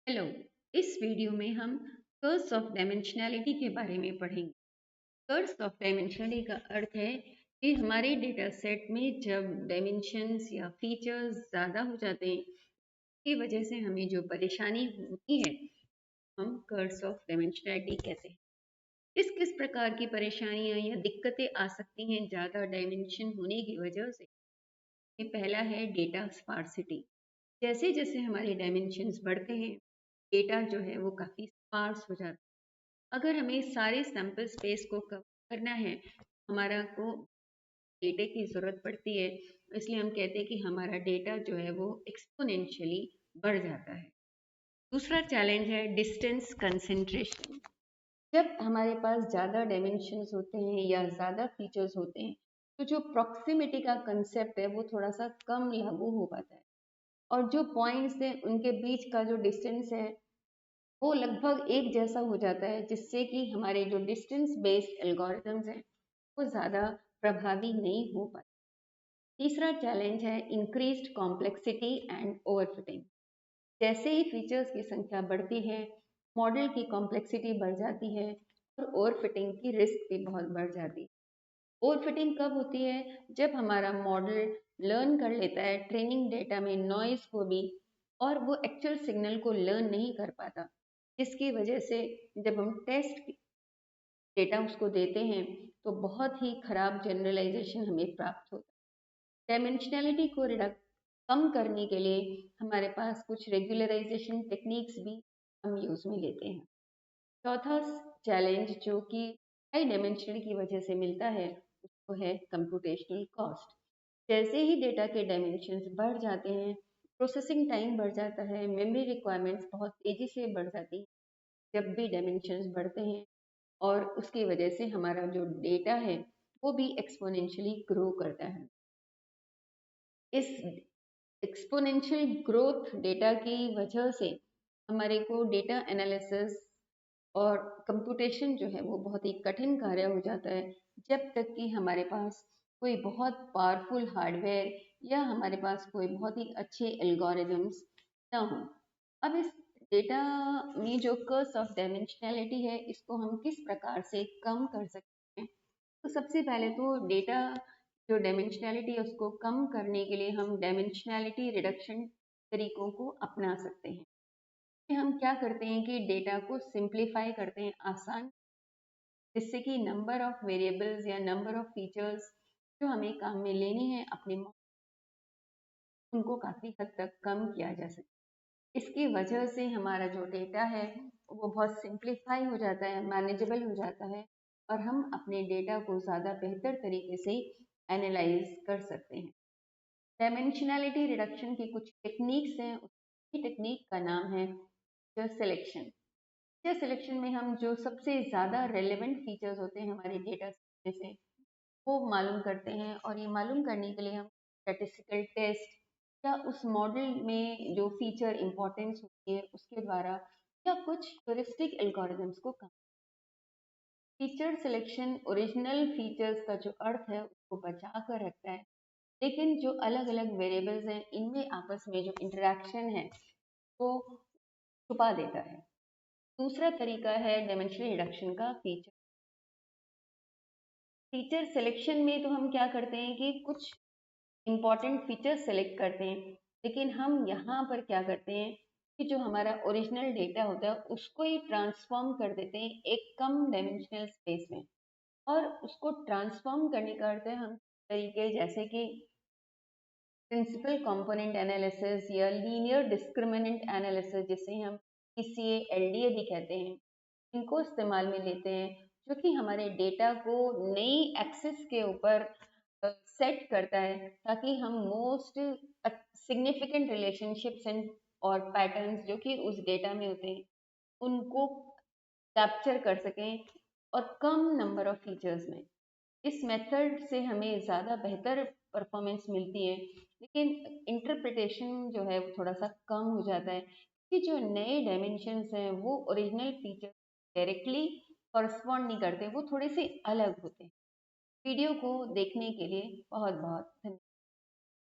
Hello. इस video में हम कर्स ऑफ डायमेंशनैलिटी के बारे में पढ़ेंगे। कर्स ऑफ डायमेंशनैलिटी का अर्थ है कि हमारे डेटा सेट में जब डायमेंशंस या फीचर्स ज़्यादा हो जाते हैं, की वजह से हमें जो परेशानी होती है, हम कर्स ऑफ डायमेंशनैलिटी कहते हैं। किस किस प्रकार की परेशानियां या दिक्कतें आ सकती हैं ज़्यादा डायमेंशन होने की वजह से? ये पहला है डेटा स्पार्सिटी। जैसे जैसे हमारे डायमेंशंस बढ़ते हैं, डेटा जो है वो काफ़ी स्पार्स हो जाता है। अगर हमें सारे सैंपल स्पेस को कवर करना है, हमारा को डेटा की ज़रूरत पड़ती है। इसलिए हम कहते हैं कि हमारा डेटा जो है वो एक्सपोनेंशियली बढ़ जाता है। दूसरा चैलेंज है डिस्टेंस कंसंट्रेशन। जब हमारे पास ज़्यादा डायमेंशंस होते हैं या ज़्यादा फीचर्स होते हैं, तो जो प्रॉक्सिमिटी का कंसेप्ट है वो थोड़ा सा कम लागू हो पाता है, और जो पॉइंट्स हैं उनके बीच का जो डिस्टेंस है वो लगभग एक जैसा हो जाता है, जिससे कि हमारे जो डिस्टेंस बेस्ड एल्गोरिथम्स हैं वो ज़्यादा प्रभावी नहीं हो पाते। तीसरा चैलेंज है इंक्रीज्ड कॉम्प्लेक्सिटी एंड ओवरफिटिंग। जैसे ही फीचर्स की संख्या बढ़ती है, मॉडल की कॉम्प्लेक्सिटी बढ़ जाती है और ओवरफिटिंग की रिस्क भी बहुत बढ़ जाती है। ओवरफिटिंग कब होती है? जब हमारा मॉडल लर्न कर लेता है ट्रेनिंग डेटा में नॉइज को भी, और वो एक्चुअल सिग्नल को लर्न नहीं कर पाता, जिसकी वजह से जब हम टेस्ट डेटा उसको देते हैं तो बहुत ही खराब जनरलाइजेशन हमें प्राप्त होता है। डायमेंशनैलिटी को रिडक्ट कम करने के लिए हमारे पास कुछ रेगुलराइजेशन टेक्निक्स भी हम यूज़ में लेते हैं। चौथा चैलेंज जो कि हाई डायमेंशनल की वजह से मिलता है, उसको है कंप्यूटेशनल कॉस्ट। जैसे ही डेटा के डायमेंशंस बढ़ जाते हैं, प्रोसेसिंग टाइम बढ़ जाता है, मेमोरी रिक्वायरमेंट्स बहुत तेज़ी से बढ़ जाती हैं जब भी डायमेंशंस बढ़ते हैं, और उसकी वजह से हमारा जो डेटा है वो भी एक्सपोनेंशियली ग्रो करता है। इस एक्सपोनेंशियल ग्रोथ डेटा की वजह से हमारे को डेटा एनालिसिस और कंप्यूटेशन जो है वो बहुत ही कठिन कार्य हो जाता है, जब तक कि हमारे पास कोई बहुत पावरफुल हार्डवेयर या हमारे पास कोई बहुत ही अच्छे एल्गोरिदम्स ना हो। अब इस डेटा में जो कर्स ऑफ डायमेंशनैलिटी है, इसको हम किस प्रकार से कम कर सकते हैं? तो सबसे पहले तो डेटा जो डायमेंशनैलिटी है उसको कम करने के लिए हम डायमेंशनैलिटी रिडक्शन तरीकों को अपना सकते हैं। कि हम क्या करते हैं कि डेटा को सिंप्लीफाई करते हैं, आसान, जिससे कि नंबर ऑफ वेरिएबल्स या नंबर ऑफ फीचर्स जो हमें काम में लेनी है अपने उनको काफ़ी हद तक कम किया जा सके। इसकी वजह से हमारा जो डेटा है वो बहुत सिंप्लीफाई हो जाता है, मैनेजेबल हो जाता है, और हम अपने डेटा को ज़्यादा बेहतर तरीके से एनालाइज कर सकते हैं। डायमेंशनैलिटी रिडक्शन की कुछ टेक्निक्स हैं, उसी टेक्निक का नाम है फीचर सिलेक्शन। फीचर सिलेक्शन में हम जो सबसे ज़्यादा रेलेवेंट फीचर्स होते हैं हमारे डेटा में से वो मालूम करते हैं, और ये मालूम करने के लिए हम स्टैटिस्टिकल टेस्ट या उस मॉडल में जो फीचर इंपॉर्टेंस होती है उसके द्वारा, या कुछ ह्यूरिस्टिक एल्गोरिदम्स को कम। फीचर सिलेक्शन ओरिजिनल फीचर्स का जो अर्थ है उसको बचा कर रखता है, लेकिन जो अलग अलग वेरिएबल्स हैं इनमें आपस में जो इंटरेक्शन है वो छुपा देता है। दूसरा तरीका है डायमेंशनल रिडक्शन का फीचर। फीचर सिलेक्शन में तो हम क्या करते हैं कि कुछ इंपॉर्टेंट फीचर्स सेलेक्ट करते हैं, लेकिन हम यहाँ पर क्या करते हैं कि जो हमारा ओरिजिनल डेटा होता है उसको ही ट्रांसफॉर्म कर देते हैं एक कम डायमेंशनल स्पेस में। और उसको ट्रांसफॉर्म करने का अर्थ है हम तरीके जैसे कि प्रिंसिपल कंपोनेंट एनालिसिस या लीनियर डिस्क्रिमिनेंट एनालिसिस, जिसे हम PCA LDA भी कहते हैं, इनको इस्तेमाल में लेते हैं, जो कि हमारे डेटा को नई एक्सिस के ऊपर सेट करता है, ताकि हम मोस्ट सिग्निफिकेंट रिलेशनशिप्स एंड और पैटर्न्स जो कि उस डेटा में होते हैं उनको कैप्चर कर सकें, और कम नंबर ऑफ फीचर्स में। इस मेथड से हमें ज़्यादा बेहतर परफॉर्मेंस मिलती है, लेकिन इंटरप्रिटेशन जो है वो थोड़ा सा कम हो जाता है, कि जो नए डायमेंशंस हैं वो ओरिजिनल फीचर डायरेक्टली कॉरस्पॉन्ड नहीं करते, वो थोड़े से अलग होते हैं। वीडियो को देखने के लिए बहुत बहुत धन्यवाद।